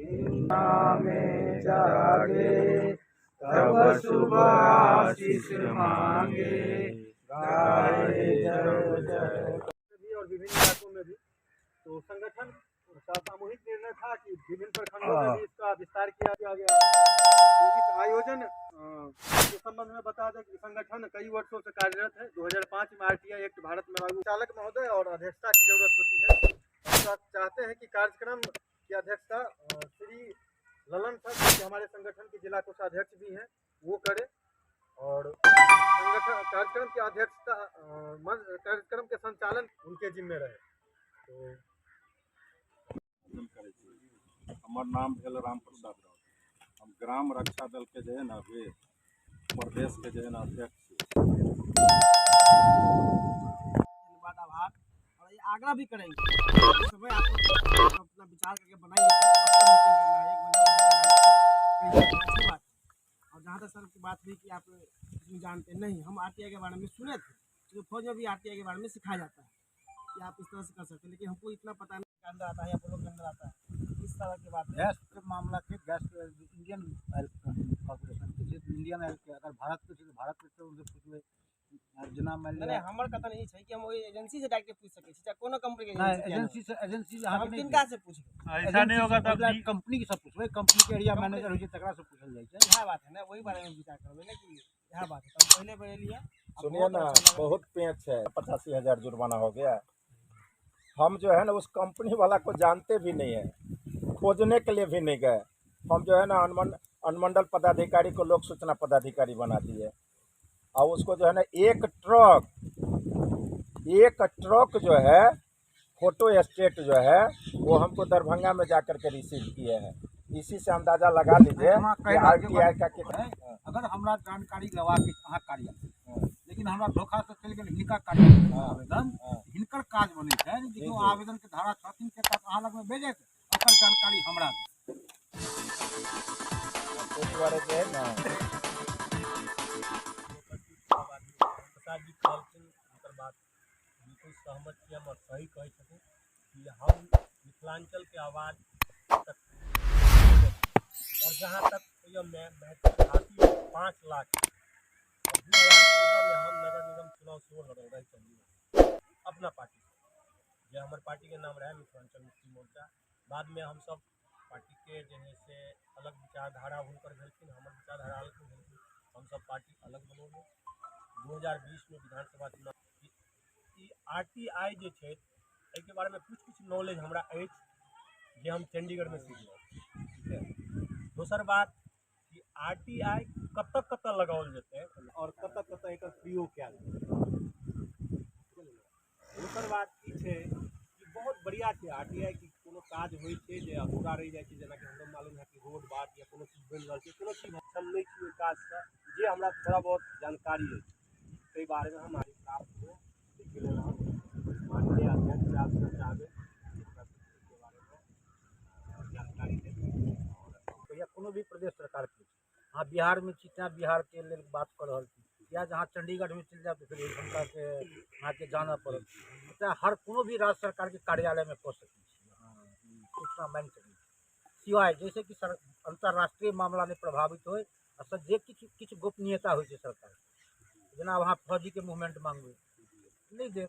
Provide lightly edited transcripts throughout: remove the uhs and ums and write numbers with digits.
में जागे तब शुभ आशीष मांगे गाए जय जय। और विभिन्न इलाकों में भी तो संगठन का सामूहिक निर्णय था कि विभिन्न प्रखंडों में भी इसका विस्तार किया गया है। तो इस आयोजन के संबंध में बता दें कि संगठन कई वर्षों से कार्यरत है। 2005 में आरटीआई एक्ट भारत में लागू। चालक महोदय और अध्यक्षता की जरूरत होती है। हम चाहते हैं कि कार्यक्रम की अध्यक्षता श्री ललन सर जो हमारे संगठन के जिला कोषाध्यक्ष भी हैं वो करें और संगठन कार्यक्रम की अध्यक्षता कार्यक्रम के संचालन उनके जिम्मे रहे। तो हमार नाम भेल राम प्रसाद राव। हम ग्राम रक्षा दल के जो है ना वे प्रदेश के जो है ना अध्यक्ष धन्यवाद आभार और ये आग्रह भी करेंगे समय आप अपना विचार करके बनाइए मीटिंग करना है 1 महीना अच्छी बात। और जहाँ तक सर की बात हुई कि आप जानते नहीं, हम आरटीआई के बारे में सुने थे क्योंकि फौज में भी आरटीआई के बारे में सिखाया जाता है कि आप इस तरह से कर सकते हैं, लेकिन हमको इतना पता नहीं के अंदर आता है या लोग के अंदर आता है। इस तरह की बात गैस के मामला के गैस इंडियन ऑयल कॉर्पोरेशन के इंडियन ऑयल के अगर भारत के भारत के उनसे पूछबे जना मान ले हमर कथा नहीं है कि हम ओई एजेंसी से डायरेक्ट पूछ सके छी, कोनो कंपनी के एजेंसी से हम किनका से पूछबे। ऐसा नहीं होगा तब कंपनी के सब पूछबे, कंपनी के एरिया मैनेजर होय छै तकरा से पूछल जाय छै। यह बात है ना, वही बारे में विचार करबे ना कि यह बात है। तब पहले लिए सुनिए ना, बहुत पेच है। 85,000 जुर्माना हो गया। हम जो है ना उस कंपनी वाला को जानते भी नहीं है, खोजने के लिए भी नहीं गए। हम जो है ना अनुमंडल पदाधिकारी को लोक सूचना पदाधिकारी बना दिए और उसको जो है ना एक ट्रक जो है फोटो स्टेट जो है वो हमको दरभंगा में जाकर के रिसीव किए हैं। इसी से अंदाजा लगा लीजिए कि आरटीआई का कितना। अगर हमरा जानकारी लवा के कहाँ कार्य लेकिन हमरा धोखा से चल गेल हिनका कार्य आवेदन हिनकर काज बने छै जो आवेदन के धारा 36 के तहत अहाँ लग में भेजे ओकर जानकारी हमरा दे। उस बारे जो है ना प्रसाद जी कहलखिन हुनकर बात बिल्कुल सहमत छी हम और सही कहै छथिन कि हम मिथिलांचल के आवाज तक और जहाँ तक महत्व हासिल 5 लाख 2014 में हम नगर निगम चुनाव शुरू हो रहे चंडीगढ़ अपना पार्टी से जो हमारे पार्टी के नाम रहा मिथिलांचल मुक्ति मोर्चा। बाद में हम सब पार्टी के जो है से अलग विचारधारा हुनकर भेलखिन, हमर विचारधारा अलग भेलखिन, हम सब पार्टी अलग बनौलहुँ। 2020 में विधानसभा चुनाव आरटीआई जो है एहि बारे में कुछ नॉलेज हमरा अछि जे हम चंडीगढ़ में सीखलहुँ। ठीक है। दोसर बात कि आरटीआई कतऽ लगाओल जेतै और कतऽ एकर प्रयोग कयल जेतै। दोसर बात ई छै कि बहुत बढ़िया छै आरटीआई की कोनो काज होइ छै जे अधूरा रहि जाइ छै, जेना कि हमरा मालूम है कि रोड बाट या कोनो चीज बनि रहल छै, कोनो चीज हम नहि छी ओहि काजसँ जे हमरा थोड़ा बहुत जानकारी अछि ताहि बारे में हम आगे प्राप्त हो लेकिन माननीय अध्यक्ष आपसे चाहबे के बारे में जानकारी दें या कोनो भी प्रदेश सरकार के हाँ बिहार में चिटा बिहार के लिए बात कर रहा थी या जहाँ चंडीगढ़ में चल जाए तो फिर घंटा के वहाँ के जाना पड़े तो हर कोनो भी राज्य सरकार के कार्यालय में पहुँच सकती सूचना मांग सकती सिवाय जैसे कि अंतर्राष्ट्रीय मामला में प्रभावित हो जे किछु गोपनीयता हो सरकार जना वहाँ फौजी के मूवमेंट मांगबे नहीं दे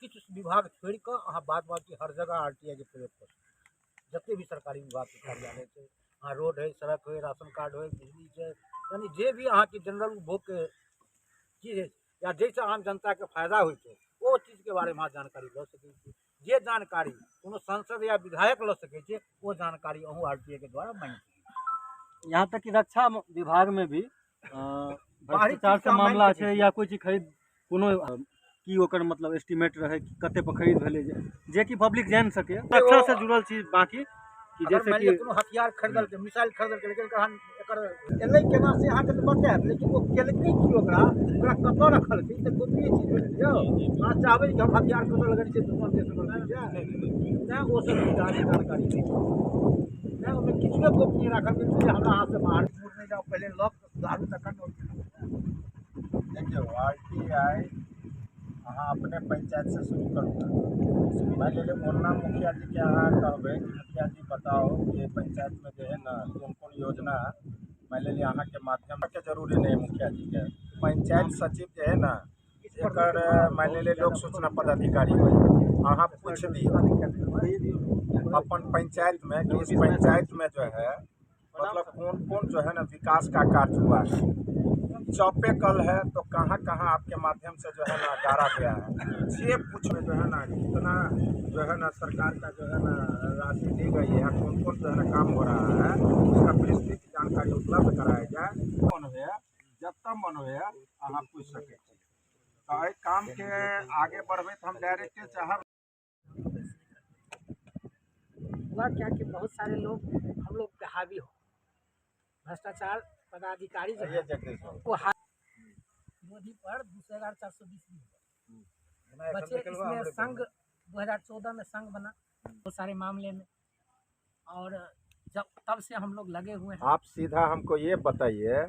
किछु विभाग छोड़ कर अहाँ बाद बाकी हर जगह आरटीआई के प्रयोग कर जते भी सरकारी विभाग के कार्यालय है अहाँ रोड है सड़क है राशन कार्ड है बिजली है यानी जे भी अहाँ के जनरल उपभोग के चीज है या जैसे आम जनता के फायदा हो वो चीज के बारे में अहाँ जानकारी ल सके जे जानकारी कोनो सांसद या विधायक ल सके वो जानकारी अहूँ आरटीआई के द्वारा मांग सके। यहाँ तक कि रक्षा विभाग में भी भ्रष्टाचार से मामला है या कोई चीज खरीद कोनो की ओकर मतलब एस्टिमेट रहे कि कते पर खरीद भेले जे कि पब्लिक जान सके रक्षा से जुड़ल चीज बाकी कि जैसे कि कोनो हथियार खरीदल के मिसाइल खरीदल के लेकिन कहन एकर एलै केना से अहाँ के बताएब लेकिन वो केलकै की ओकरा कतऽ रखल छै त गोपनीय चीज भेलै यौ। अहाँ चाहबै कि हम हथियार कतऽ लगेने छै दुश्मन देश में ना वो सब जानकारी ना ओमे किछु गोपनीय राखल गेल छै हमरा हाथ से बाहर दूर नहीं जाओ पहले लॉक दारू तक देखियो आरटीआई अहाँ अपने पंचायत से शुरू करूँगा। मैं ले मुन्ना मुखिया जी के यहाँ कहबे कि मुखिया जी बताओ कि पंचायत में जो है ना कौन कौन योजना मैं ले यहाँ के माध्यम के जरूरी नहीं मुखिया जी के पंचायत सचिव जो है ना एकर मान ले लोक सूचना पदाधिकारी हो अहाँ पूछ दियो अपन पंचायत में कि इस पंचायत में जो है मतलब कौन कौन जो है ना विकास का कार्य हुआ है। चौपे कल है तो कहाँ कहाँ आपके माध्यम से जो है ना गाड़ा गया है ये पूछ में जो है ना कितना जो है ना सरकार का जो है ना राशि दी गई है कौन कौन जो है ना काम हो रहा है उसका विस्तृत जानकारी उपलब्ध कराया जाए। मन हुए जब तक मन हुए अहाँ पूछ सके तो एहि काम के आगे बढ़बे तो हम डायरेक्ट चाहब हुआ क्या कि बहुत सारे लोग हम लोग पे हावी हो भ्रष्टाचार पदाधिकारी जो है वो विरोधी पर 2,420 बच्चे इसमें संघ 2014 में संघ बना बहुत सारे मामले में और जब तब से हम लोग लगे हुए हैं। आप सीधा हमको ये बताइए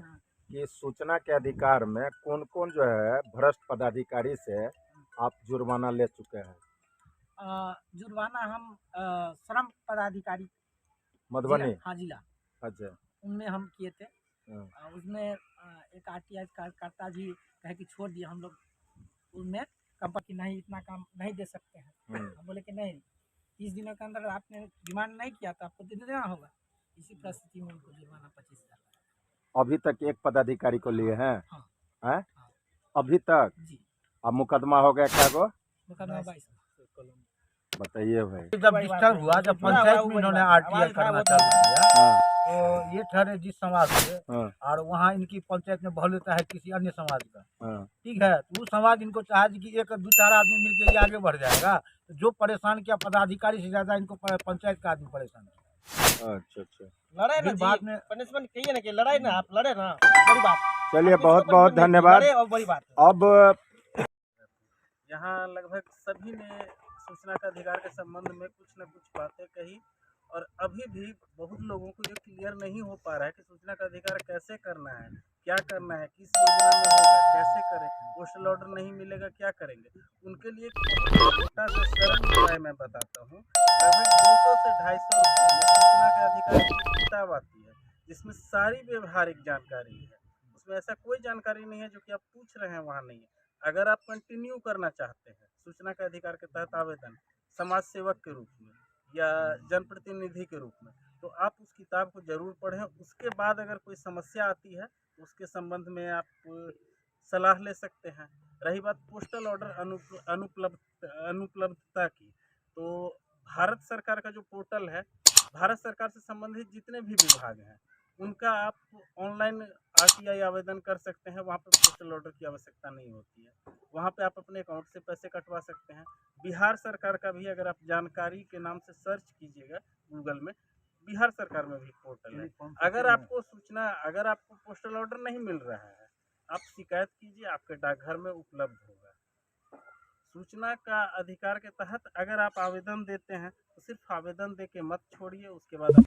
कि सूचना के अधिकार में कौन कौन जो है भ्रष्ट पदाधिकारी से आप जुर्माना ले चुके हैं। जुर्माना हम श्रम पदाधिकारी मधुबनी हाँ जिला अच्छा उनमें हम किए थे। उसमें एक RTI कार्यकर्ता जी कहे कि छोड़ दिए हम लोग उनमें कंपनी नहीं इतना काम नहीं दे सकते हैं। हम बोले कि नहीं 30 दिनों के अंदर आपने डिमांड नहीं किया तो आपको दे देना होगा। इसी परिस्थिति में उनको जुर्माना 25,000 अभी तक एक पदाधिकारी को लिए हैं। हाँ। हैं अभी तक जी अब मुकदमा हो गया क्या गो मुकदमा 22 बताइए भाई। जब डिस्टर्ब हुआ जब पंचायत में इन्होंने RTI करना चालू किया हाँ तो ये ठहरे जिस समाज से हाँ और वहाँ इनकी पंचायत में बहल होता है किसी अन्य समाज का हाँ ठीक है तो वो समाज इनको चाहे कि एक दो चार आदमी मिलकर ये आगे बढ़ जाएगा तो जो परेशान किया पदाधिकारी से ज्यादा इनको पंचायत का आदमी परेशान किया। अच्छा अच्छा लड़े ना फिर बाद में पनिशमेंट कहिए ना कि लड़ाई ना आप लड़े ना बड़ी बात। चलिए आप बहुत किसी को बहुत punishment नहीं, धन्यवाद। लड़े और बड़ी बात है। अब यहाँ लगभग सभी ने सूचना का अधिकार के संबंध में कुछ न कुछ बातें कही और अभी भी बहुत लोगों को ये क्लियर नहीं हो पा रहा है कि सूचना का अधिकार कैसे करना है, क्या करना है, किस योजना में होगा, कैसे करें, पोस्टल ऑर्डर नहीं मिलेगा क्या करेंगे। उनके लिए एक बहुत छोटा सा सरल उपाय मैं बताता हूँ। लगभग 200 से 250 रुपये में सूचना का अधिकार की किताब आती है जिसमें सारी व्यवहारिक जानकारी है। उसमें ऐसा कोई जानकारी नहीं है जो कि आप पूछ रहे हैं वहाँ नहीं है। अगर आप कंटिन्यू करना चाहते हैं सूचना के अधिकार के तहत आवेदन समाज सेवक के रूप में या जनप्रतिनिधि के रूप में तो आप उस किताब को जरूर पढ़ें। उसके बाद अगर कोई समस्या आती है तो उसके संबंध में आप सलाह ले सकते हैं। रही बात पोस्टल ऑर्डर अनुपलब्धता की तो भारत सरकार का जो पोर्टल है भारत सरकार से संबंधित जितने भी विभाग हैं उनका आप ऑनलाइन RTI आवेदन कर सकते हैं। वहाँ पर पोस्टल ऑर्डर की आवश्यकता नहीं होती है। वहाँ पे आप अपने अकाउंट से पैसे कटवा सकते हैं। बिहार सरकार का भी अगर आप जानकारी के नाम से सर्च कीजिएगा गूगल में बिहार सरकार में भी पोर्टल है। अगर आपको पोस्टल ऑर्डर नहीं मिल रहा है आप शिकायत कीजिए, आपके डाकघर में उपलब्ध होगा। सूचना का अधिकार के तहत अगर आप आवेदन देते हैं तो सिर्फ आवेदन दे के मत छोड़िए, उसके बाद आप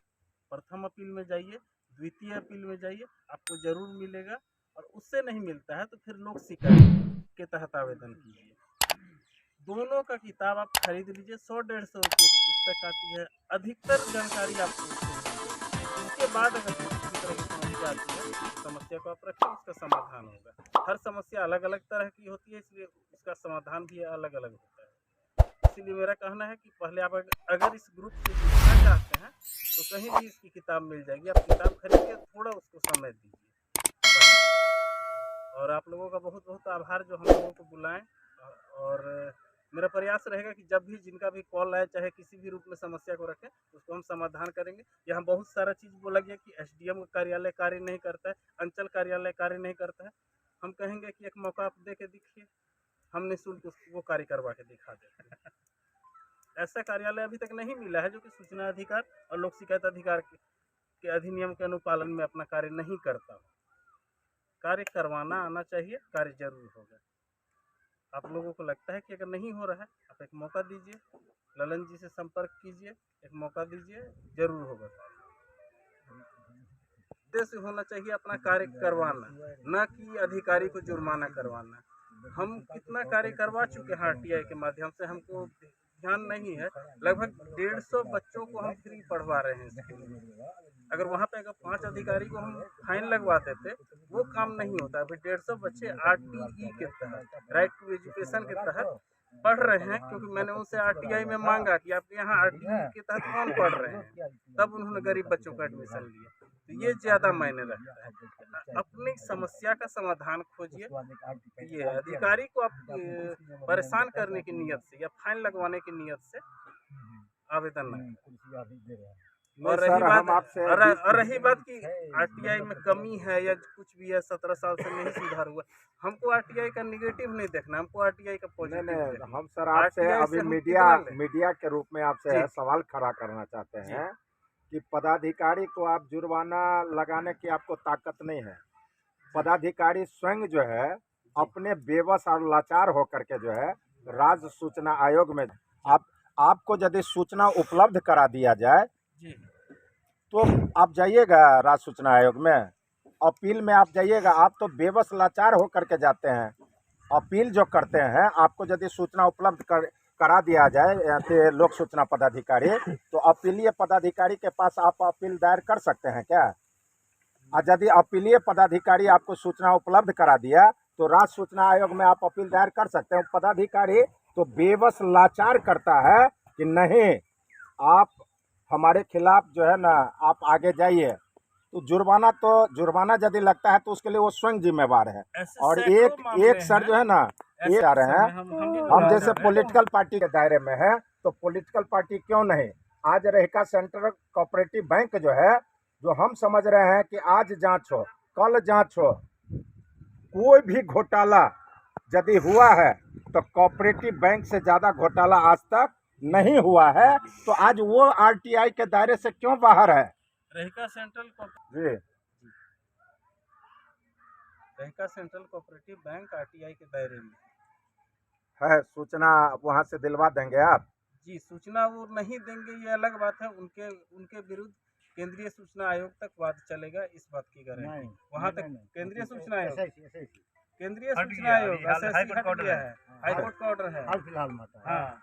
प्रथम अपील में जाइए, द्वितीय अपील में जाइए, आपको जरूर मिलेगा। और उससे नहीं मिलता है तो फिर लोक शिकायत के तहत आवेदन कीजिए। दोनों का किताब आप खरीद लीजिए। 100-150 रुपये की पुस्तक आती है। अधिकतर जानकारी आपको उससे मिलेगी। उसके बाद अगर किसी तरह की समस्या आती है समस्या को आप रखें, उसका समाधान होगा। हर समस्या अलग अलग तरह की होती है इसलिए उसका समाधान भी अलग अलग होता है। इसीलिए मेरा कहना है कि पहले आप अगर इस ग्रुप से जुड़ना चाहते हैं तो कहीं भी इसकी किताब मिल जाएगी। आप किताब खरीदिए, थोड़ा उसको समय दीजिए। और आप लोगों का बहुत बहुत आभार जो हम लोगों को बुलाएं। और मेरा प्रयास रहेगा कि जब भी जिनका भी कॉल आए चाहे किसी भी रूप में समस्या को रखें उसको हम समाधान करेंगे। यहाँ बहुत सारा चीज़ बोला गया कि SDM कार्यालय कार्य नहीं करता है, अंचल कार्यालय कार्य नहीं करता है। हम कहेंगे कि एक मौका आप दे के देखिए, हम निःशुल्क वो कार्य करवा के दिखा देते हैं। ऐसा कार्यालय अभी तक नहीं मिला है जो कि सूचना अधिकार और लोक शिकायत अधिकार के अधिनियम के अनुपालन में अपना कार्य नहीं करता हो। कार्य करवाना आना चाहिए, कार्य जरूर होगा। आप लोगों को लगता है कि अगर नहीं हो रहा है आप एक मौका दीजिए, ललन जी से संपर्क कीजिए, एक मौका दीजिए, जरूर होगा। उद्देश्य होना चाहिए अपना कार्य करवाना, न कि अधिकारी को जुर्माना करवाना। हम कितना कार्य करवा चुके हैं आरटीआई के माध्यम से, हमको ध्यान नहीं है। लगभग 150 बच्चों को हम फ्री पढ़वा रहे हैं स्कूल में। अगर वहाँ पे अगर 5 अधिकारी को हम फाइन लगवा देते, वो काम नहीं होता। अभी 150 बच्चे आरटीई के तहत, राइट टू एजुकेशन के तहत पढ़ रहे हैं, क्योंकि मैंने उनसे आरटीआई में मांगा कि आपके यहाँ आरटीई के तहत कौन पढ़ रहे हैं, तब उन्होंने गरीब बच्चों का एडमिशन लिया। तो ये ज़्यादा मायने रखता है। अपनी समस्या का समाधान खोजिए। ये अधिकारी को आप परेशान करने की नियत से या फाइन लगवाने की नियत से आवेदन न करें। और रही बात कि आरटीआई में कमी है या कुछ भी है, 17 साल से नहीं सुधार हुआ, हमको आरटीआई का निगेटिव नहीं देखना, हमको आरटीआई का पॉजिटिव देखना। हम सर आपसे अभी मीडिया के रूप में आपसे सवाल खड़ा करना चाहते हैं कि पदाधिकारी को आप जुर्माना लगाने की आपको ताकत नहीं है। पदाधिकारी स्वयं जो है अपने बेबस और लाचार होकर के जो है राज्य सूचना आयोग में आपको यदि सूचना उपलब्ध करा दिया जाए तो आप जाइएगा राज्य सूचना आयोग में, अपील में आप जाइएगा। आप तो बेबस लाचार होकर के जाते हैं, अपील जो करते हैं, आपको यदि सूचना उपलब्ध करा दिया जाए लोक सूचना पदाधिकारी, तो अपीलीय पदाधिकारी के पास आप अपील दायर कर सकते हैं क्या? और यदि अपीलीय पदाधिकारी आपको सूचना उपलब्ध करा दिया तो राज्य सूचना आयोग में आप अपील दायर कर सकते हैं। पदाधिकारी तो बेबस लाचार करता है कि नहीं आप हमारे खिलाफ जो है ना आप आगे जाइए, तो जुर्माना यदि लगता है तो उसके लिए वो स्वयं जिम्मेवार है। और एक सर जो है ना ये आ रहे हैं, हम जैसे पॉलिटिकल पार्टी के दायरे में है, तो पॉलिटिकल पार्टी क्यों नहीं, आज रहेगा सेंट्रल कोऑपरेटिव बैंक जो है, जो हम समझ रहे हैं कि आज जांच हो कल जांच हो, कोई भी घोटाला यदि हुआ है तो कोऑपरेटिव बैंक से ज़्यादा घोटाला आज तक नहीं हुआ है, तो आज वो आरटीआई के दायरे से क्यों बाहर है? रहेगा सेंट्रल कोऑपरेटिव बैंक आरटीआई के दायरे में है। सूचना वहां से दिलवा देंगे आप? जी, सूचना वो नहीं देंगे ये अलग बात है, उनके विरुद्ध केंद्रीय सूचना आयोग तक वाद चलेगा, इस बात की गारंटी वहां तक। केंद्रीय सूचना आयोग हट गया है, हाईकोर्ट का ऑर्डर है हाल फिलहाल में। हाँ,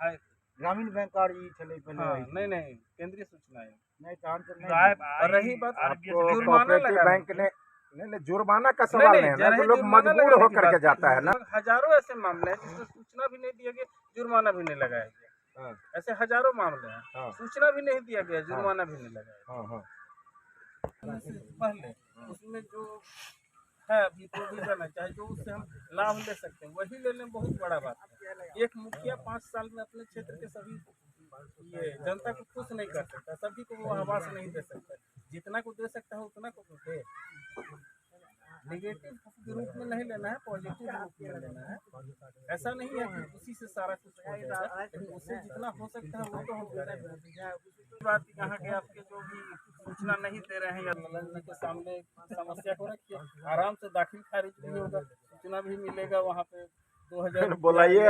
ग्रामीण बैंक और नहीं केंद्रीय सूचना आयोग नहीं। और रही बात कोऑपरेटिव बैंक ने नहीं, जुर्माना का सवाल नहीं है, तो लोग मजबूर होकर के जाता है ना। हजारों ऐसे मामले हैं जिसमें सूचना भी नहीं दिया गया, जुर्माना भी नहीं लगाया गया। ऐसे हजारों मामले हैं, सूचना भी नहीं दिया गया, जुर्माना भी नहीं लगाया। पहले उसमें जो है अभी प्रोविजन है, चाहे जो उससे हम लाभ ले सकते हैं वही लेने बहुत बड़ा बात है। एक मुखिया 5 साल में अपने क्षेत्र के सभी ये जनता को खुश नहीं कर सकता, सभी को वो आवास नहीं दे सकता, जितना को दे सकता है उतना को दे। नेगेटिव के रूप में नहीं लेना है, पॉजिटिव रूप में लेना है। ऐसा नहीं है कि उसी से सारा कुछ हो जाएगा, लेकिन उससे जितना हो सकता है वो तो हम दे रहे हैं। बात यहाँ के आपके जो भी सूचना नहीं दे रहे हैं या मिलने के सामने समस्या को रखिए, आराम से दाखिल खारिज भी होगा, सूचना भी मिलेगा वहाँ पे। 2000 बुलाइए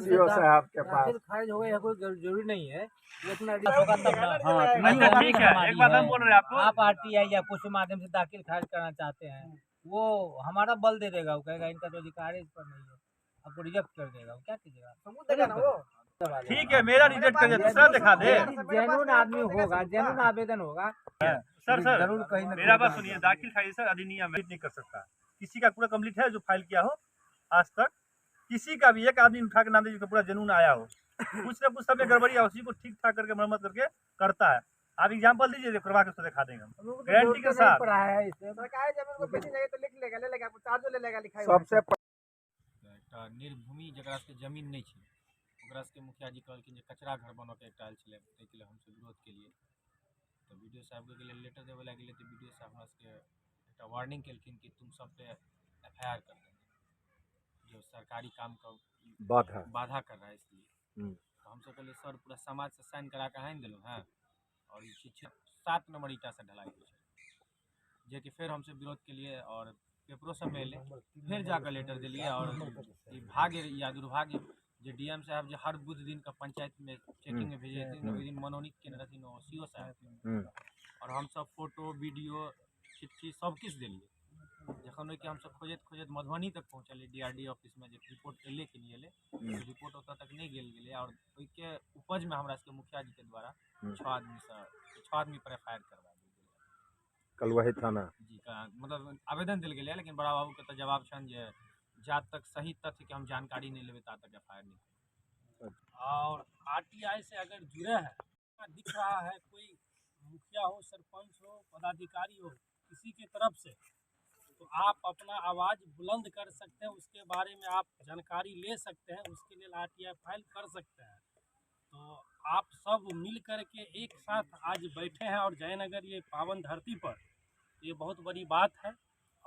सीओ साहब के पास। खारिज हो गया कोई जरूरी नहीं है, ठीक है। एक बात हम बोल रहे हैं आपको, आप आरटीआई या कुछ माध्यम से दाखिल खारिज करना चाहते हैं, वो हमारा बल दे देगा, वो कहेगा इनका तो अधिकार इस पर नहीं है, आपको रिजेक्ट कर देगा। वो क्या कीजिएगा? सबूत देगा ना वो। ठीक है, मेरा रिजेक्ट कर दूसरा दिखा दे। जेन्युइन आदमी होगा, जेन्युइन आवेदन होगा। सर जरूर कहीं मेरा बात सुनिए, दाखिल खारिज सर अधिनियम नहीं कर सकता। किसी का पूरा कंप्लीट है जो फाइल किया हो आज तक, किसी का भी एक आदमी उठा के नाम दे जिसका पूरा जुनून आया हो, कुछ ना कुछ सब में गड़बड़ी है, उसी को ठीक ठाक करके मरम्मत करके करता है। आप एग्जांपल दीजिए, करवा के उसको दिखा देंगे गारंटी के साथ। सबसे निर्भूमि जकरा के जमीन नहीं है, ओकरा के मुखिया जी कहलखिन जे कचरा घर बनो के एकटा आयल छलै, ताहि लेल हमसब विरोध केलिए। तो वीडियो साहब के लेटर देवे लगे गेलै, तो वीडियो साहब हमरा सबके एकटा वार्निंग केलखिन कि तुम सब पे FIR कर देंगे, जो सरकारी काम का बाधा कर रहा है, इसलिए। तो हम सब कहलिए सर पूरा समाज से साइन करा के आनि देलहुँ हैं, और 7 नंबर ईटा से ढलाई होइ छै, जे कि फिर हमसे विरोध केलिए और पेपरो सब में एलै, फिर जाकर लेटर दिलिए। और भाग्य या दुर्भाग्य जे DM साहब जे हर बुध दिन का पंचायत में चेकिंग में भेजे थे, ओहि दिन मनोनीत केने रहथिन ओ CO साहब, और हम सब फोटो वीडियो चिट्ठी सब किछु दिलिए। तखन कि हम सब खोजत खोजत मधुबनी तक पहुँचल DRD ऑफिस में जे रिपोर्ट एले कि नहीं एले रिपोर्ट ओतऽ तक नहीं गेल गेलै और ओइके उपज में हमरा सबके मुखिया जी के द्वारा 6 आदमी पर FIR करवा देल गेलै कलुआही थाना जी का मतलब आवेदन दिल गेलै लेकिन बड़ा बाबू के तऽ जवाब छनि जे जा तक सही तथ्य के हम जानकारी नहीं लेबै ता तक FIR नहीं करेंगे। और RTI से अगर जुड़े हैं दिख रहा है कोई मुखिया हो, सरपंच हो, पदाधिकारी हो, किसी की तरफ से, तो आप अपना आवाज़ बुलंद कर सकते हैं, उसके बारे में आप जानकारी ले सकते हैं, उसके लिए RTI फाइल कर सकते हैं। तो आप सब मिल कर के एक साथ आज बैठे हैं और जयनगर ये पावन धरती पर, ये बहुत बड़ी बात है।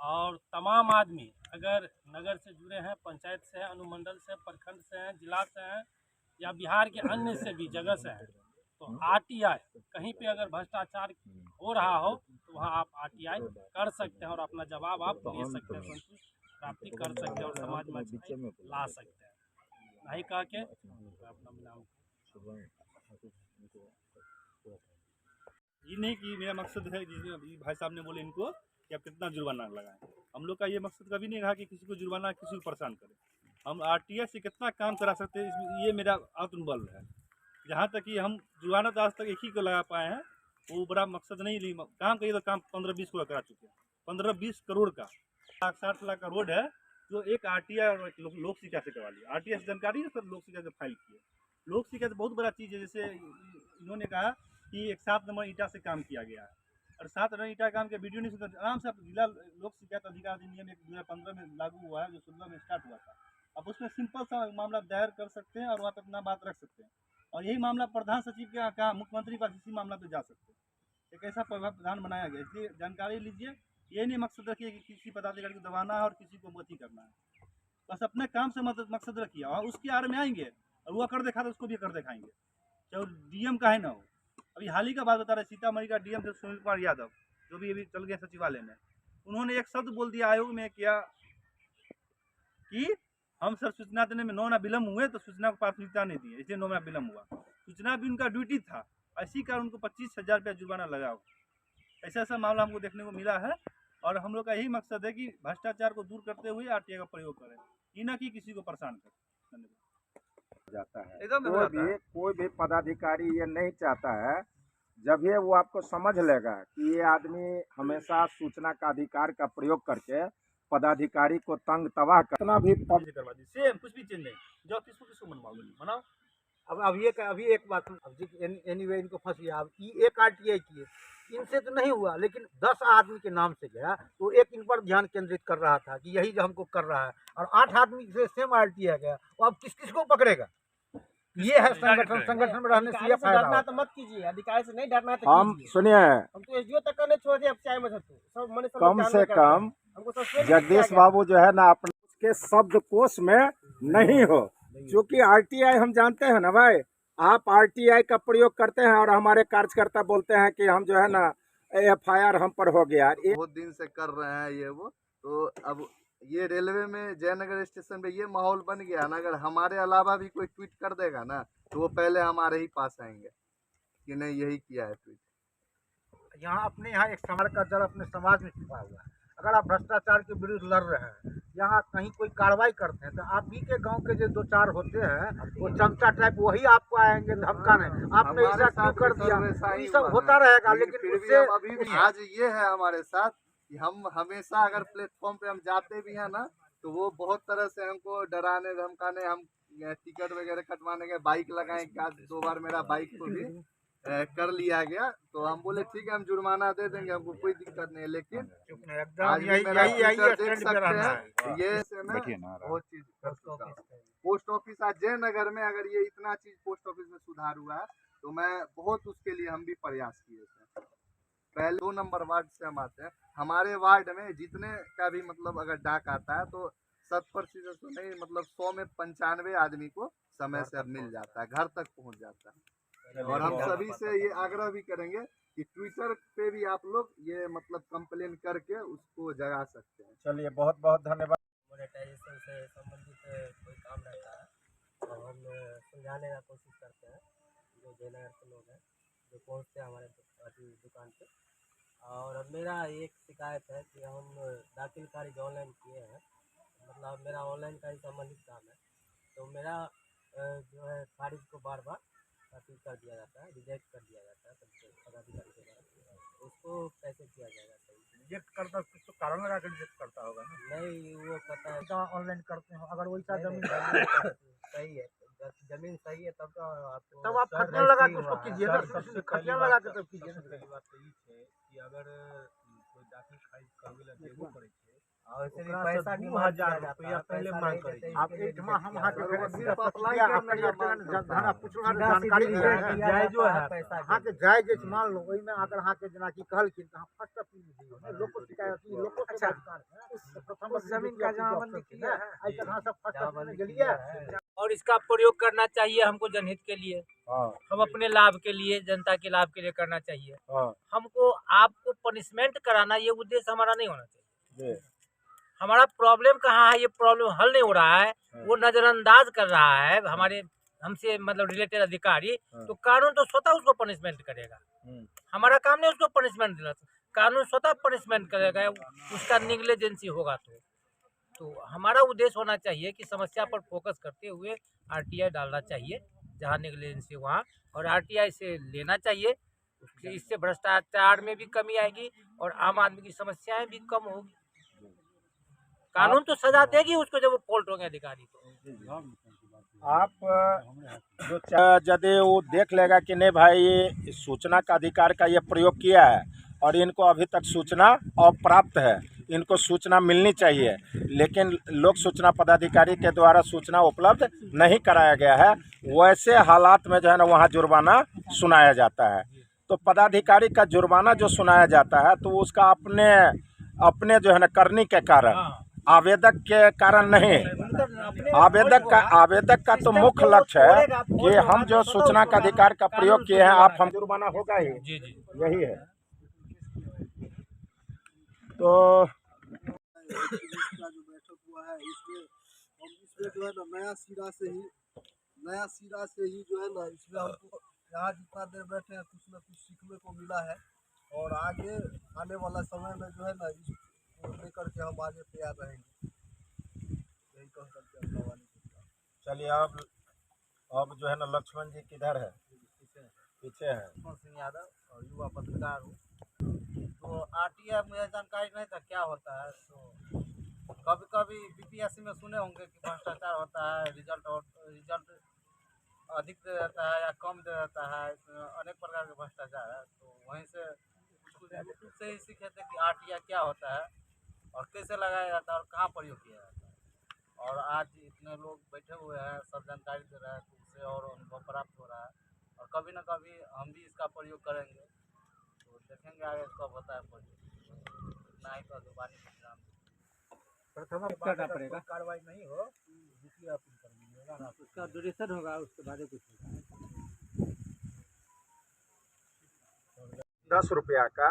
और तमाम आदमी अगर नगर से जुड़े हैं, पंचायत से हैं, अनुमंडल से, प्रखंड से हैं, जिला से हैं या बिहार के अन्य से भी जगह से हैं, तो RTI कहीं पे अगर भ्रष्टाचार हो रहा हो तो वहाँ आप RTI कर सकते हैं और अपना जवाब आप दे सकते हैं, संतुष्ट प्राप्ति कर सकते हैं और समाज में अच्छाई ला सकते हैं। नहीं कह के अपना नाम ये नहीं कि मेरा मकसद है जिसमें अभी भाई साहब ने बोले इनको कि आप कितना जुर्माना लगाएं। हम लोग का ये मकसद कभी नहीं रहा कि किसी को जुर्माना किसी को परेशान करें। हम RTI से कितना काम करा सकते हैं इसमें ये मेरा आत्मबल है। जहाँ तक कि हम जुर्माना तो आज तक एक ही को लगा पाए हैं, वो बड़ा मकसद नहीं ली काम करिए तो काम 15-20 को करा चुके हैं। 15-20 करोड़ का 60 लाख का रोड है जो एक RTI और लोक शिकायत से करवा लिया। RTI से जानकारी है सर, लोक शिकायत से फाइल किए। लोक शिकायत बहुत बड़ा चीज़ है। जैसे इन्होंने कहा कि एक 7 नंबर ईटा से काम किया गया है और 7 नंबर ईटा काम के वीडियो नहीं सुनते आराम से आप जिला लोक शिकायत अधिकार अधिनियम 2015 में लागू हुआ है जो 16 में स्टार्ट हुआ था। आप उसमें सिंपल सा मामला दायर कर सकते हैं और वहाँ पर अपना बात रख सकते हैं और यही मामला प्रधान सचिव के कहा मुख्यमंत्री पास इसी मामला पे जा सकते हैं। एक ऐसा प्रावधान बनाया गया, इसलिए जानकारी लीजिए। ये नहीं मकसद रखिए कि किसी पदाधिकारी को दबाना है और किसी को मोती करना है। बस अपने काम से मकसद रखिए और उसके आड़ में आएंगे और वो कर देखा तो उसको भी कर दिखाएंगे, चाहे DM का है ना हो। अभी हाल ही का बात बता रहे, सीतामढ़ी का DM थे सुनील कुमार यादव, जो भी अभी चल गया सचिवालय में। उन्होंने एक शब्द बोल दिया आयोग में क्या कि हम सर सूचना देने में 9 ना विलम्ब हुए तो सूचना को प्राथमिकता नहीं दी, इसलिए 9 ना विलम्ब हुआ। सूचना भी उनका ड्यूटी था, इसी कारण उनको 25,000 रुपया जुर्माना लगा हो। ऐसा ऐसा मामला हमको देखने को मिला है और हम लोग का यही मकसद है कि भ्रष्टाचार को दूर करते हुए RTI का प्रयोग करें, ये ना कि किसी को परेशान करें। धन्यवाद। जाता है एकदम कोई भी पदाधिकारी ये नहीं चाहता है, जब ये वो आपको समझ लेगा कि ये आदमी हमेशा सूचना का अधिकार का प्रयोग करके पदाधिकारी को तंग तबाह करना भी करवा दी, सेम कुछ भी चेंज नहीं, जो किसको मनवाओगे मनाओ। अभी एक बात, एनीवे इनको फंस गया। अब एक RTI किए, इनसे तो नहीं हुआ, लेकिन 10 आदमी के नाम से गया तो एक इन पर ध्यान केंद्रित कर रहा था कि यही जो हमको कर रहा है, और 8 आदमी से सेम RTI गया, वो अब किस को पकड़ेगा? ये है संगठन में रहने से ये फायदा। डरना तो मत कीजिए, अधिकारी से नहीं डरना तो हम कीजिए। सुनिए, हम तो SDO तक का नहीं छोड़ दिए, अब चाहे मत सब मने सब कम से कम हमको सस्पेंड जगदीश बाबू जो है ना अपने उसके शब्दकोश में नहीं हो, क्योंकि RTI हम जानते हैं ना भाई, आप RTI का प्रयोग करते हैं और हमारे कार्यकर्ता बोलते हैं कि हम जो है ना FIR हम पर हो गया। बहुत दिन से कर रहे हैं ये वो, तो अब ये रेलवे में जयनगर स्टेशन पे ये माहौल बन गया ना, अगर हमारे अलावा भी कोई ट्वीट कर देगा ना तो वो पहले हमारे ही पास आएंगे कि नहीं यही किया है ट्वीट। अपने यहाँ एक समाज का जड़ अपने समाज में छिपा हुआ है। अगर आप भ्रष्टाचार के विरुद्ध लड़ रहे हैं, यहाँ कहीं कोई कार्रवाई करते हैं, तो आप ही के गांव के जो 2-4 होते हैं वो चमचा टाइप वही आपको आएंगे धमकाने, आपने ऐसा क्यों कर दिया, ये सब होता रहेगा। लेकिन उससे अभी भी आज ये है हमारे साथ कि हम हमेशा अगर प्लेटफॉर्म पे हम जाते भी हैं ना तो वो बहुत तरह से हमको डराने धमकाने, हम टिकट वगैरह कटवाने गए, बाइक लगाए, 2 बार मेरा बाइक को भी कर लिया गया, तो हम बोले ठीक है हम जुर्माना दे देंगे, हमको कोई दिक्कत नहीं है। लेकिन आज भी मेरा ट्विटर देख सकते हैं, ये से मैं बहुत चीज कर चुका हूं। पोस्ट ऑफिस आज जयनगर में अगर ये इतना चीज पोस्ट ऑफिस में सुधार हुआ है तो मैं बहुत उसके लिए हम भी प्रयास किए थे। पहले 2 नंबर वार्ड से हम आते हैं, हमारे वार्ड में जितने का भी मतलब अगर डाक आता है तो 70% तो नहीं, मतलब 100 में 95 आदमी को समय से अब मिल जाता है, घर तक पहुंच जाता है। और हम सभी से ये आग्रह भी करेंगे कि ट्विटर पे भी आप लोग ये मतलब कंप्लेन करके उसको जगा सकते हैं। चलिए बहुत बहुत धन्यवाद। मोनेटाइजेशन से संबंधित कोई काम रहता है तो हम सुलझाने का कोशिश करते हैं, जो जयनगर के लोग हैं जो पहुँचते हैं हमारे दुकान पे, और मेरा एक शिकायत है कि हम दाखिल खारिज ऑनलाइन किए हैं, मतलब मेरा ऑनलाइन का ही संबंधित काम है, तो मेरा जो है खारिज को बार बार दाखिल कर दिया जाता है, रिजेक्ट कर दिया जाता है पदाधिकारी के द्वारा। उसको कैसे किया जाएगा? सही रिजेक्ट करता कुछ तो कारण लगा के रिजेक्ट करता होगा ना। नहीं, वो कहता है ऑनलाइन करते हो अगर वैसा नहीं, जमीन नहीं, सही है, जमीन सही है तब तो आपको तब आप सर खतियान लगा के रजिस्ट्री उसको हुआ है। कीजिए ना, खतियान लगा के तब कीजिए ना। पहली बात तो ई है कि अगर कोई दाखिल खारिज करवे ला देबो करे छे और इसलिए ओकरा पैसा से डिमांड किया 2000 जाता रुपया है, पहले पैसा मांग नहीं करे देते, आप इसके लिए एक हम रिजेक्ट वहाँ किया के जाता है। सिर्फ अप्लाई क्या करने करिए का मांग जन करता धना है। पूछना सीधा जानकारी सीधी दिया रिजेक्ट है किया जायजो जाता है है पैसा हाँ के के जायज मान लो ओई में अगर हाँ के जना की कहलखिन त हम फर्स्ट अपील दियो ने लोग को शिकायत की लोग को अच्छा, अधिकार है प्रथम उस जमीन का जमाबंदी किया है? आई तक हाँ सब फर्स्ट अपील जमाबंदी में किया गेलिए है। और इसका प्रयोग करना चाहिए हमको जनहित के लिए, हम अपने लाभ के लिए, जनता के लाभ के लिए करना चाहिए। हमको आपको पनिशमेंट कराना ये उद्देश्य हमारा नहीं होना चाहिए। हमारा प्रॉब्लम कहाँ है, ये प्रॉब्लम हल नहीं हो रहा है, वो नजरअंदाज कर रहा है हमारे हमसे मतलब रिलेटेड अधिकारी, तो कानून तो स्वतः उसको पनिशमेंट करेगा। हमारा काम नहीं उसको पनिशमेंट देना, कानून स्वतः पनिशमेंट करेगा, उसका निग्लिजेंसी होगा तो हमारा उद्देश्य होना चाहिए कि समस्या पर फोकस करते हुए आरटीआई डालना चाहिए जहाँ निग्लिजेंसी वहाँ, और आरटीआई से लेना चाहिए। इससे भ्रष्टाचार में भी कमी आएगी और आम आदमी की समस्याएं भी कम होगी। कानून तो सजा देगी उसको जब वो फॉल्ट होंगे अधिकारी तो। आप जो यदि वो देख लेगा कि नहीं भाई ये सूचना का अधिकार का ये प्रयोग किया है और इनको अभी तक सूचना अप्राप्त है, इनको सूचना मिलनी चाहिए, लेकिन लोक सूचना पदाधिकारी के द्वारा सूचना उपलब्ध नहीं कराया गया है, वैसे हालात में जो है ना वहाँ जुर्माना सुनाया जाता है। तो पदाधिकारी का जुर्माना जो सुनाया जाता है तो उसका अपने जो है ना करने के कारण, आवेदक के कारण नहीं। आवेदक का तो मुख्य लक्ष्य है कि हम जो सूचना का अधिकार का प्रयोग किए हैं आप हम जुर्माना होगा ही, यही है। तो इसका जो बैठक हुआ है इसमें जो है ना नया सिरा से ही जो है ना इसमें हमको यहाँ जितना देर बैठे हैं कुछ न कुछ सीखने को मिला है, और आगे आने वाला समय में जो है ना इसको लेकर के हम आगे तैयार रहेंगे। यही कह करके अपना वाणी। चलिए अब जो है ना लक्ष्मण जी किधर है? पीछे है। लक्ष्मण सिंह यादव और युवा पत्रकार हूँ। तो आरटीआई मुझे जानकारी नहीं था क्या होता है, तो कभी कभी बीपीएससी में सुने होंगे कि भ्रष्टाचार होता है, रिजल्ट अधिक दे देता है या कम दे देता है, इसमें अनेक प्रकार के भ्रष्टाचार है। तो वहीं से यूट्यूब से ही सीखे थे कि आरटीआई क्या होता है और कैसे लगाया जाता है और कहाँ प्रयोग किया जाता है, और आज इतने लोग बैठे हुए हैं सब जानकारी दे रहे हैं, तो उससे और अनुभव प्राप्त हो रहा है, और कभी ना कभी हम भी इसका प्रयोग करेंगे, तो देखेंगे आगे कब होता है प्रयोग। ना ही तो वाणी प्रथम करना पड़ेगा, कार्रवाई नहीं हो दूसरी अपील कर दीजिएगा ना, उसका ड्यूरेशन होगा, उसके बाद कुछ होगा। 10 रुपया का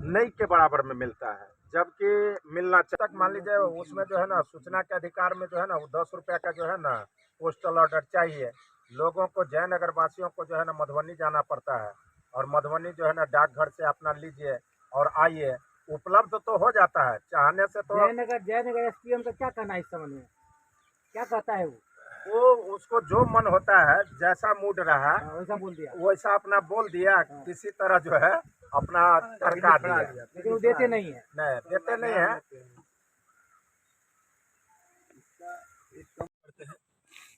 नई के बराबर में मिलता है, जबकि मिलना तक मान लीजिए उसमें जो है ना सूचना के अधिकार में जो है ना वो 10 रुपया का जो है ना पोस्टल ऑर्डर चाहिए। लोगों को जयनगर वासियों को जो है ना मधुबनी जाना पड़ता है, और मधुबनी जो है ना डाकघर से अपना लीजिए और आइए, उपलब्ध तो हो जाता है चाहने से। तो जयनगर एसपीएम का क्या कहना है इस संबंध में, क्या कहता है वो उसको जो मन होता है जैसा मूड रहा वैसा बोल दिया, वैसा अपना बोल दिया, किसी तरह जो है अपना टरका दिया, लेकिन वो देते नहीं है। नहीं देते नहीं है।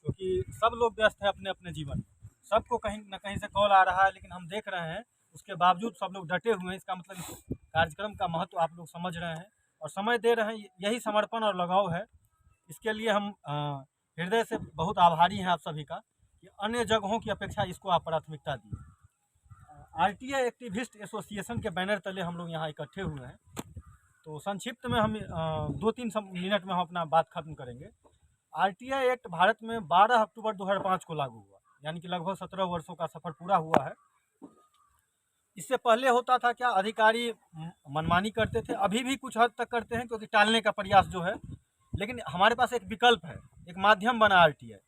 क्योंकि सब लोग व्यस्त है अपने अपने जीवन में, सबको कहीं न कहीं से कॉल आ रहा है, लेकिन हम देख रहे हैं उसके बावजूद सब लोग डटे हुए हैं। इसका मतलब इस कार्यक्रम का महत्व आप लोग समझ रहे हैं और समय दे रहे हैं, यही समर्पण और लगाव है। इसके लिए हम हृदय से बहुत आभारी हैं आप सभी का कि अन्य जगहों की अपेक्षा इसको आप प्राथमिकता दी। आरटीआई एक्टिविस्ट एसोसिएशन के बैनर तले हम लोग यहाँ इकट्ठे हुए हैं। तो संक्षिप्त में हम 2-3 मिनट में हम अपना बात खत्म करेंगे। आरटीआई एक्ट भारत में 12 अक्टूबर 2005 को लागू हुआ, यानी कि लगभग 17 वर्षों का सफ़र पूरा हुआ है। इससे पहले होता था क्या, अधिकारी मनमानी करते थे, अभी भी कुछ हद तक करते हैं क्योंकि टालने का प्रयास जो है, लेकिन हमारे पास एक विकल्प है, एक माध्यम बना आरटीआई।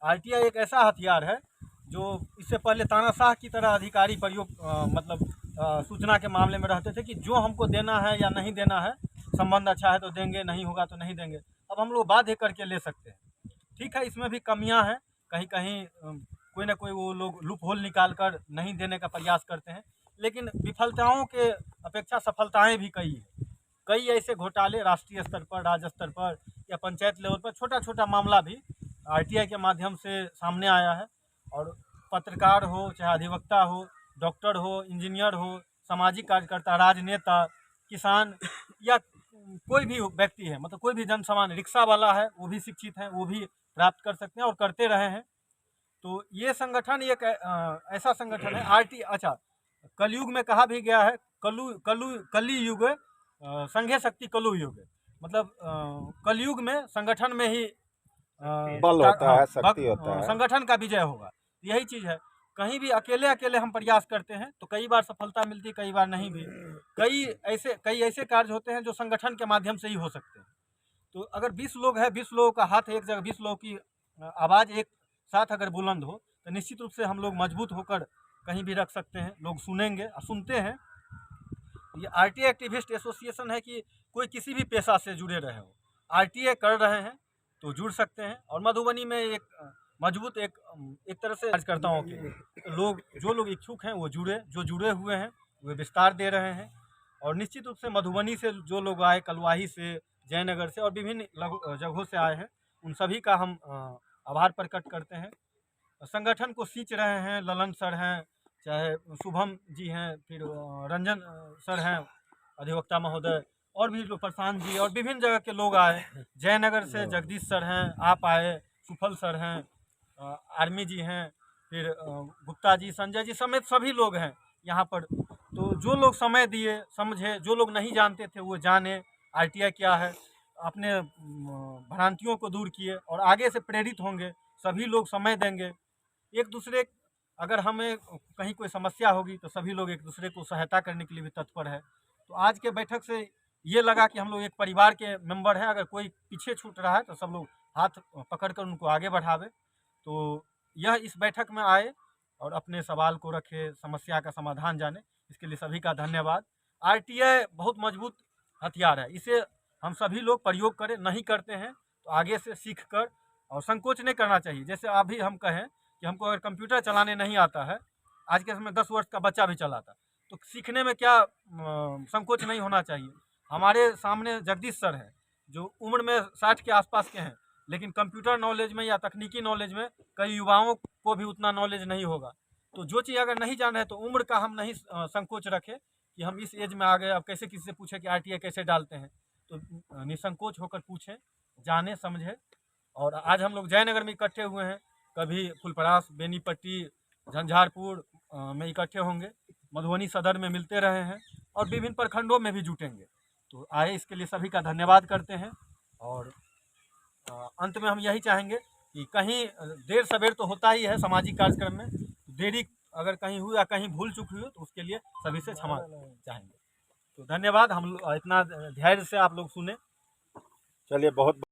आरटीआई एक ऐसा हथियार है जो इससे पहले तानाशाह की तरह अधिकारी प्रयोग मतलब सूचना के मामले में रहते थे कि जो हमको देना है या नहीं देना है, संबंध अच्छा है तो देंगे, नहीं होगा तो नहीं देंगे। अब हम लोग बाध्य करके ले सकते हैं। ठीक है, इसमें भी कमियां हैं, कहीं कहीं कोई ना कोई वो लोग लूप होल निकाल कर नहीं देने का प्रयास करते हैं, लेकिन विफलताओं के अपेक्षा सफलताएं भी कई हैं। कई ऐसे घोटाले राष्ट्रीय स्तर पर, राज्य स्तर पर या पंचायत लेवल पर छोटा छोटा मामला भी RTI के माध्यम से सामने आया है। और पत्रकार हो, चाहे अधिवक्ता हो, डॉक्टर हो, इंजीनियर हो, सामाजिक कार्यकर्ता, राजनेता, किसान या कोई भी व्यक्ति है, मतलब कोई भी जन सामान्य, रिक्शा वाला है, वो भी शिक्षित हैं, वो भी प्राप्त कर सकते हैं और करते रहे हैं। तो ये संगठन एक ऐसा संगठन है अच्छा, कलयुग में कहा भी गया है, कली युग संघे शक्ति कलु युग, मतलब कलयुग में संगठन में ही बल होता है, शक्ति होता है, संगठन का विजय होगा। यही चीज़ है, कहीं भी अकेले हम प्रयास करते हैं तो कई बार सफलता मिलती है, कई बार नहीं भी। कई ऐसे कार्य होते हैं जो संगठन के माध्यम से ही हो सकते हैं। तो अगर 20 लोग हैं, 20 लोगों का हाथ एक जगह, 20 लोगों की आवाज़ एक साथ अगर बुलंद हो तो निश्चित रूप से हम लोग मजबूत होकर कहीं भी रख सकते हैं, लोग सुनेंगे और सुनते हैं। ये RTI एक्टिविस्ट एसोसिएशन है कि कोई किसी भी पेशा से जुड़े रहे हो, RTI कर रहे हैं तो जुड़ सकते हैं। और मधुबनी में एक मजबूत एक तरह से कार्यकर्ताओं के लोग, जो लोग इच्छुक हैं वो जो जुड़े हुए हैं वे विस्तार दे रहे हैं। और निश्चित रूप से मधुबनी से जो लोग आए, कलवाही से, जयनगर से और विभिन्न जगहों से आए हैं, उन सभी का हम आभार प्रकट करते हैं। संगठन को सींच रहे हैं, ललन सर हैं, चाहे शुभम जी हैं, फिर रंजन सर हैं, अधिवक्ता महोदय, और भी लोग, प्रशांत जी, और विभिन्न जगह के लोग आए। जयनगर से जगदीश सर हैं, आप आए, सुफल सर हैं, आर्मी जी हैं, फिर गुप्ता जी, संजय जी समेत सभी लोग हैं यहाँ पर। तो जो लोग समय दिए, समझे, जो लोग नहीं जानते थे वो जाने RTI क्या है, अपने भ्रांतियों को दूर किए और आगे से प्रेरित होंगे। सभी लोग समय देंगे एक दूसरे, अगर हमें कहीं कोई समस्या होगी तो सभी लोग एक दूसरे को सहायता करने के लिए भी तत्पर है। तो आज के बैठक से ये लगा कि हम लोग एक परिवार के मेंबर हैं, अगर कोई पीछे छूट रहा है तो सब लोग हाथ पकड़कर उनको आगे बढ़ावे। तो यह इस बैठक में आए और अपने सवाल को रखे, समस्या का समाधान जाने, इसके लिए सभी का धन्यवाद। RTI बहुत मजबूत हथियार है, इसे हम सभी लोग प्रयोग करें, नहीं करते हैं तो आगे से सीख कर, और संकोच नहीं करना चाहिए। जैसे अभी हम कहें कि हमको अगर कंप्यूटर चलाने नहीं आता है, आज के समय 10 वर्ष का बच्चा भी चलाता, तो सीखने में क्या संकोच नहीं होना चाहिए। हमारे सामने जगदीश सर हैं जो उम्र में 60 के आसपास के हैं, लेकिन कंप्यूटर नॉलेज में या तकनीकी नॉलेज में कई युवाओं को भी उतना नॉलेज नहीं होगा। तो जो चीज़ अगर नहीं जान रहे तो उम्र का हम नहीं संकोच रखें कि हम इस एज में आ गए, अब कैसे किसी से पूछे कि RTI कैसे डालते हैं। तो निसंकोच होकर पूछें, जाने समझे। और आज हम लोग जयनगर में इकट्ठे हुए हैं, कभी फुलपरास, बेनीपट्टी, झंझारपुर में इकट्ठे होंगे, मधुबनी सदर में मिलते रहे हैं और विभिन्न प्रखंडों में भी जुटेंगे। तो आए, इसके लिए सभी का धन्यवाद करते हैं। और अंत में हम यही चाहेंगे कि कहीं देर सवेर तो होता ही है सामाजिक कार्यक्रम में, देरी अगर कहीं हुई या कहीं भूल चूक हुई तो उसके लिए सभी से क्षमा चाहेंगे। तो धन्यवाद, हम इतना धैर्य से आप लोग सुने। चलिए, बहुत